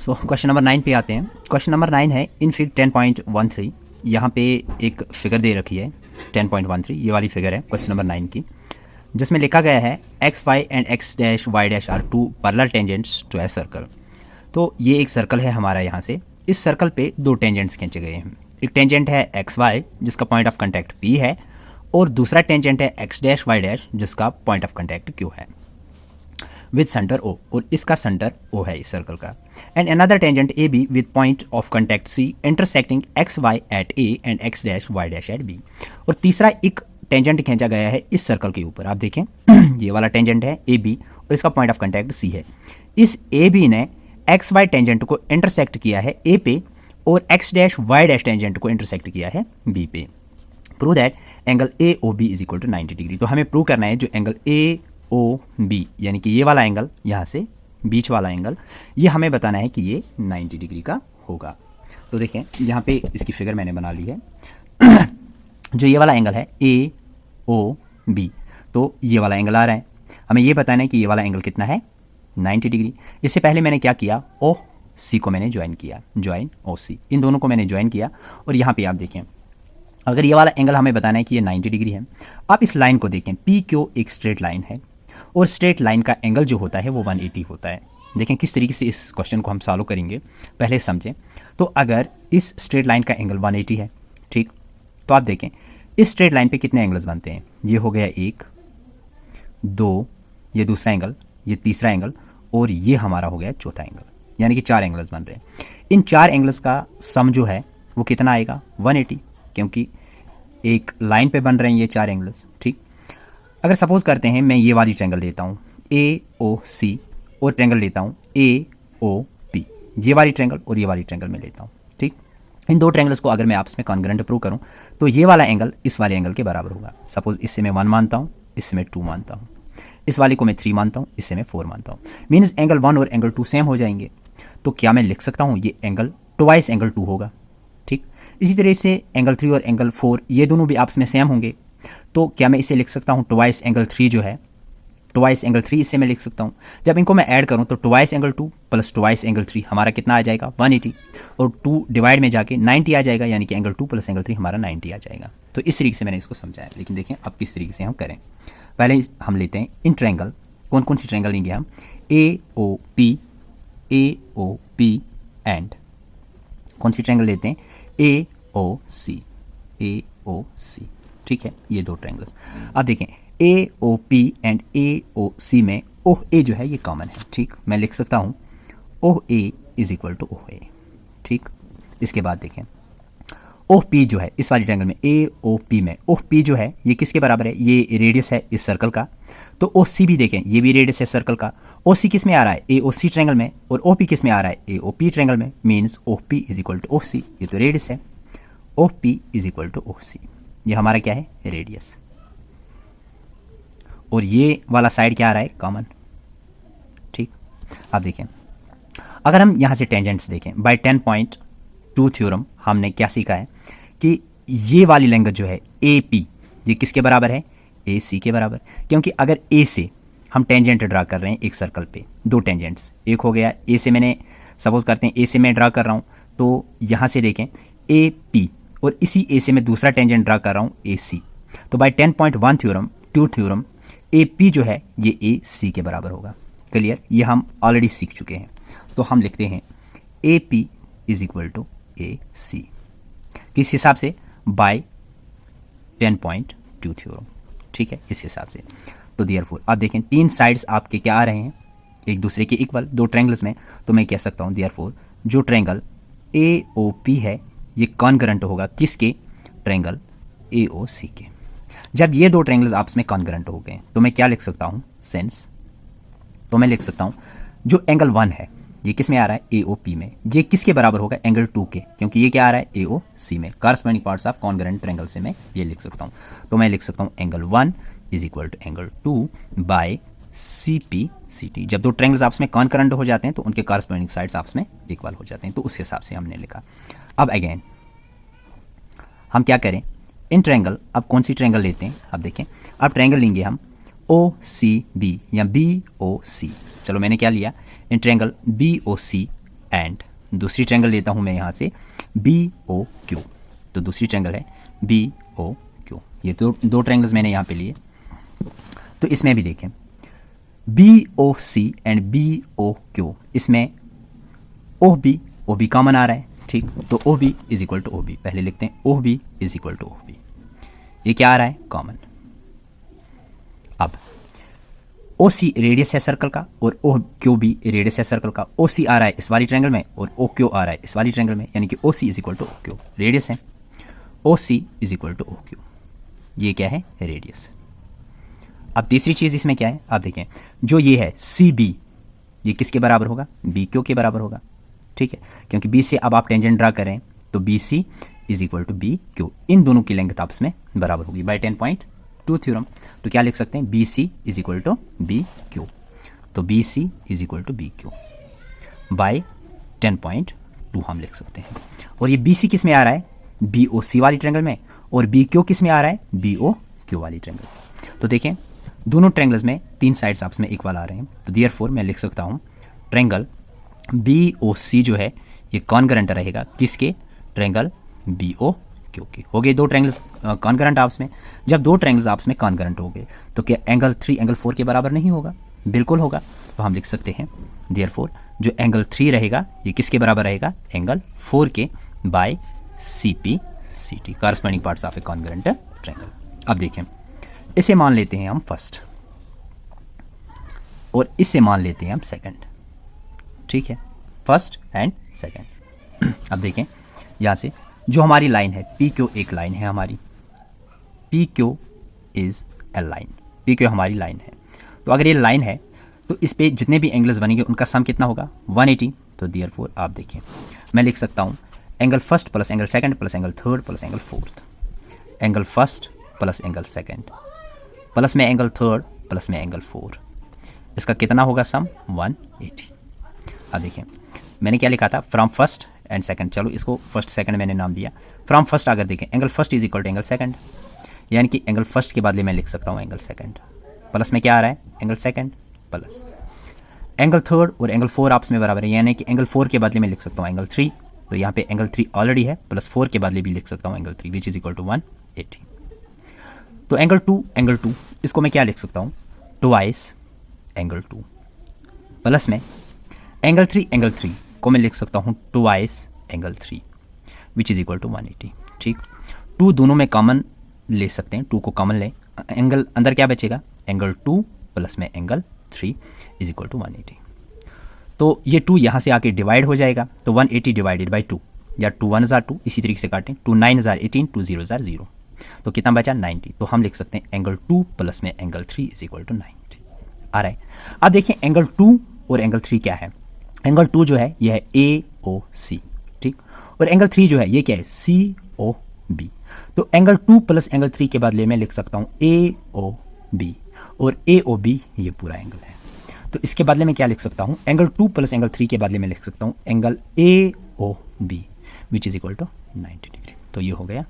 So question number 9 पे आते हैं। क्वेश्चन नंबर 9 है इन फिग 10.13। यहाँ पे एक फिगर दे रखी है 10.13, ये वाली फिगर है क्वेश्चन नंबर 9 की, जिसमें लिखा गया है x y and x dash Y dash are two parallel tangents to a circle. तो ये एक सर्कल है हमारा। यहाँ से इस सर्कल पे दो टेंजेंट्स खींचे गए हैं। एक टेंजेंट है एक्स वाई जिसका पॉइंट ऑफ कॉन्टैक्ट पी है, और दूसरा टेंजेंट है एक्स डैश वाई डैश जिसका पॉइंट ऑफ कॉन्टैक्ट क्यू है, विद सेंटर ओ, और इसका सेंटर ओ है इस सर्कल का। And another tangent A B with point of contact C intersecting x y at A and x dash Y dash at B. और तीसरा एक tangent खींचा गया है इस सर्कल के ऊपर। आप देखें ये वाला टेंजेंट है ए बी और इसका पॉइंट ऑफ कॉन्टैक्ट सी है। इस ए बी ने एक्स वाई टेंजेंट को इंटरसेक्ट किया है ए पे, और X dash Y dash tangent को इंटरसेक्ट किया है बी पे। Prove that angle A O B is equal to 90 degree. तो हमें प्रूव करना है जो एंगल ए ओ बी यानी कि ये वाला एंगल, यहाँ से बीच वाला एंगल, ये हमें बताना है कि ये 90 डिग्री का होगा। तो देखें यहाँ पे इसकी फिगर मैंने बना ली है। जो ये वाला एंगल है ए ओ बी, तो ये वाला एंगल आ रहा है। हमें ये बताना है कि ये वाला एंगल कितना है, 90 डिग्री। इससे पहले मैंने क्या किया, ओ सी को मैंने ज्वाइन किया, ज्वाइन ओ सी, इन दोनों को मैंने ज्वाइन किया। और यहाँ पे आप देखें अगर ये वाला एंगल हमें बताना है कि ये 90 डिग्री है, आप इस लाइन को देखें, पी क्यू एक स्ट्रेट लाइन है, और स्ट्रेट लाइन का एंगल जो होता है वो 180 होता है। देखें किस तरीके से इस क्वेश्चन को हम सॉल्व करेंगे, पहले समझें। तो अगर इस स्ट्रेट लाइन का एंगल 180 है, ठीक, तो आप देखें इस स्ट्रेट लाइन पे कितने एंगल्स बनते हैं। ये हो गया 1 2, ये दूसरा एंगल, ये तीसरा एंगल, और ये हमारा हो गया चौथा एंगल, यानी कि 4 एंगल्स बन रहे हैं। इन 4 एंगल्स का सम जो है वो कितना आएगा, 180, क्योंकि एक लाइन पे बन रहे हैं ये 4 एंगल्स। ठीक, अगर सपोज करते हैं मैं ये वाली ट्रायंगल लेता हूँ ए ओ सी, और ट्रायंगल लेता हूँ ए ओ पी, ये वाली ट्रायंगल और ये वाली ट्रायंगल में लेता हूँ। ठीक, इन दो ट्रायंगल्स को अगर मैं आपस में कॉन्ग्रुएंट प्रूव करूँ तो ये वाला एंगल इस वाले एंगल के बराबर होगा। सपोज इससे मैं 1 मानता हूँ, इससे मैं 2 मानता हूँ, इस वाले को मैं 3 मानता हूँ, इससे मैं 4 मानता हूँ। मीन्स एंगल 1 और एंगल 2 सेम हो जाएंगे। तो क्या मैं लिख सकता हूँ ये एंगल ट्वाइस एंगल 2 होगा। ठीक, इसी तरह से एंगल 3 और एंगल 4 ये दोनों भी आपस में सेम होंगे। तो क्या मैं इसे लिख सकता हूँ ट्वाइस एंगल 3 जो है, ट्वाइस एंगल 3 इससे मैं लिख सकता हूँ। जब इनको मैं ऐड करूँ तो twice angle 2 plus twice angle 3 हमारा कितना आ जाएगा, 180, और 2 डिवाइड में जाके 90 आ जाएगा, यानी कि एंगल 2 प्लस एंगल 3 हमारा 90 आ जाएगा। तो इस तरीके से मैंने इसको समझाया। लेकिन देखें अब किस तरीके से हम करें। पहले हम लेते हैं इन ट्रायंगल, कौन कौन सी ट्रायंगल लेंगे हम, ए ओ पी एंड कौन सी ट्रायंगल लेते हैं, ए ओ सी, ए ओ सी। ठीक है, ये दो ट्रायंगल्स। अब देखें ए ओ पी एंड ए ओ सी में ओह ए जो है ये कॉमन है। ठीक, मैं लिख सकता हूँ ओह ए इज इक्वल टू ओह ए। ठीक, इसके बाद देखें ओह पी जो है इस वाली ट्रायंगल में, ए ओ पी में ओह पी जो है ये किसके बराबर है, ये रेडियस है इस सर्कल का। तो ओ सी भी देखें, ये भी रेडियस है सर्कल का। ओ सी किस में आ रहा है, ए ओ सी ट्रायंगल में, और ओ पी किस में आ रहा है, ए ओ पी ट्रायंगल में। Means O P is equal to O C, ये तो रेडियस है। O P is equal to O C, ये हमारा क्या है, रेडियस। और ये वाला साइड क्या आ रहा है, कॉमन। ठीक, अब देखें अगर हम यहाँ से टेंजेंट्स देखें, बाय 10.2 थ्योरम हमने क्या सीखा है कि ये वाली लैंग्वेज जो है ए पी, ये किसके बराबर है, ए सी के बराबर। क्योंकि अगर ए से हम टेंजेंट ड्रा कर रहे हैं एक सर्कल पे, दो टेंजेंट्स, एक हो गया ए से, मैंने सपोज करते हैं ए से मैं ड्रा कर रहा हूँ, तो यहाँ से देखें ए पी, और इसी ए से मैं दूसरा टेंजेंट ड्रा कर रहा हूँ ए सी। तो by 10.1 theorem 2 theorem A P जो है ये ए सी के बराबर होगा। क्लियर, ये हम ऑलरेडी सीख चुके हैं। तो हम लिखते हैं A P is equal to A C, किस हिसाब से, बाय 10.2 थ्योरम। ठीक है, इस हिसाब से। तो देयरफॉर आप देखें 3 साइड्स आपके क्या आ रहे हैं, एक दूसरे के इक्वल, दो ट्रायंगल्स में। तो मैं कह सकता हूँ देयरफॉर जो ट्रायंगल ए ओ पी है ये कॉन्ग्रुएंट होगा किसके, ट्रायंगल ए ओ सी के। जब ये दो ट्रायंगल्स आपस में कॉन्ग्रुएंट हो गए तो मैं क्या लिख सकता हूँ, सेंस। तो मैं लिख सकता हूँ जो एंगल 1 है ये किस में आ रहा है, ए ओ पी में, ये किसके बराबर होगा, एंगल 2 के, क्योंकि ये क्या आ रहा है, ए ओ सी में। Corresponding parts of congruent triangle से मैं ये लिख सकता हूँ। तो मैं लिख सकता हूँ angle 1 is equal to angle 2 by C P C T. जब दो ट्रायंगल्स आपस में कॉन्करेंट हो जाते हैं तो उनके कॉरस्पॉन्डिंग साइड्स आपस में इक्वल हो जाते हैं। तो उस हिसाब से हमने लिखा। अब अगेन हम क्या करें, इन ट्रायंगल, अब कौन सी ट्रायंगल लेते हैं, अब देखें अब ट्रायंगल लेंगे हम ओ सी बी या बी ओ सी। चलो मैंने क्या लिया, in triangle B O C and दूसरी ट्रायंगल लेता हूँ मैं यहाँ से BOQ। तो दूसरी ट्रायंगल है BOQ। ये तो दो ट्रायंगल्स मैंने यहाँ पे लिए। तो इसमें भी देखें BOC एंड BOQ, इसमें OB कॉमन आ रहा है, ठीक। तो OB is equal to OB, पहले लिखते हैं OB is equal to OB। ये क्या आ रहा है? कॉमन। अब OC रेडियस है सर्कल का और OQ भी रेडियस है सर्कल का। OC आ रहा है इस वाली ट्रायंगल में और OQ आ रहा है इस वाली ट्रायंगल में, यानी कि OC is equal to OQ। Radius है OC is equal to OQ। ये क्या है? रेडियस। अब तीसरी चीज़ इसमें क्या है? आप देखें, जो ये है CB, ये किसके बराबर होगा? BQ के बराबर होगा, ठीक है। क्योंकि B से अब आप टेंजेंट ड्रा करें तो BC is equal to BQ। इन दोनों की लेंथ आपस में बराबर होगी बाय 10.2 थ्योरम। तो क्या लिख सकते हैं? BC is equal to BQ। तो BC is equal to BQ by 10.2 हम लिख सकते हैं। और ये BC किस में आ रहा है? BOC वाली ट्रायंगल में। और BQ किस में आ रहा है? BOQ वाली ट्रायंगल। तो देखें दोनों ट्रायंगल्स में तीन साइड्स आपस में इक्वल आ रहे हैं। तो देयरफॉर मैं लिख सकता हूँ ट्रायंगल BOC जो है ये कॉन्करेंट रहेगा किसके? ट्रायंगल BOQ के। हो गए दो ट्रायंगल्स कॉन्करेंट आपस में। जब दो ट्रायंगल्स आपस में कॉन्करेंट हो गए तो क्या एंगल 3 एंगल 4 के बराबर नहीं होगा? बिल्कुल होगा। तो हम लिख सकते हैं देयरफॉर जो एंगल 3 रहेगा ये किसके बराबर रहेगा? एंगल 4 के by CPCT, corresponding parts of a concurrent triangle. अब देखें, इसे मान लेते हैं हम फर्स्ट और इसे मान लेते हैं हम सेकंड, ठीक है। First and second. अब देखें यहाँ से जो हमारी लाइन है PQ एक लाइन है हमारी, PQ is a line, PQ हमारी लाइन है। तो अगर ये लाइन है तो इस पे जितने भी एंगल्स बनेंगे उनका सम कितना होगा? 180। तो देयरफॉर आप देखें मैं लिख सकता हूँ angle first plus angle second plus angle third plus angle fourth, angle first plus angle second plus में एंगल थर्ड प्लस में एंगल 4, इसका कितना होगा सम? 180। अब देखें मैंने क्या लिखा था? From first and second. चलो इसको फर्स्ट सेकंड मैंने नाम दिया। फ्रॉम फर्स्ट अगर देखें angle first is equal to angle second, यानी कि एंगल फर्स्ट के बदले मैं लिख सकता हूँ एंगल सेकंड। प्लस में क्या आ रहा है? Angle second plus angle third और एंगल 4 आपस में बराबर है, यानी कि एंगल 4 के बदले में लिख सकता हूँ एंगल 3। तो यहाँ पे एंगल 3 ऑलरेडी है, प्लस 4 के बदले भी लिख सकता हूँ angle 3 which is equal to 180। तो एंगल 2 इसको मैं क्या लिख सकता हूँ? ट्वाइस एंगल 2 प्लस में एंगल 3 को मैं लिख सकता हूँ twice angle 3 which is equal to 180, ठीक। 2 दोनों में कॉमन ले सकते हैं, 2 को कॉमन लें, एंगल अंदर क्या बचेगा? एंगल 2 प्लस में एंगल 3 इज इक्वल टू 180। तो ये 2 यहाँ से आके डिवाइड हो जाएगा, तो 180 डिवाइडेड बाई 2 या 2 1 जार 2, इसी तरीके से काटें, 2 9 जार 18, 2 0 जार 0, तो कितना बचा? 90। तो हम लिख सकते हैं एंगल 2 प्लस में एंगल 3 इज इक्वल टू 90 आ रहा है। अब देखिए एंगल 2 और एंगल 3 क्या है? एंगल 2 जो है यह है AOC, ठीक। और एंगल 3 जो है ये क्या है? COB। तो एंगल 2 प्लस एंगल 3 के बदले में लिख सकता हूँ AOB, और AOB ये पूरा एंगल है। तो इसके बदले में क्या लिख सकता हूँ? एंगल 2 प्लस एंगल 3 के बदले में लिख सकता हूँ angle AOB which is equal to 90 degree. तो ये हो गया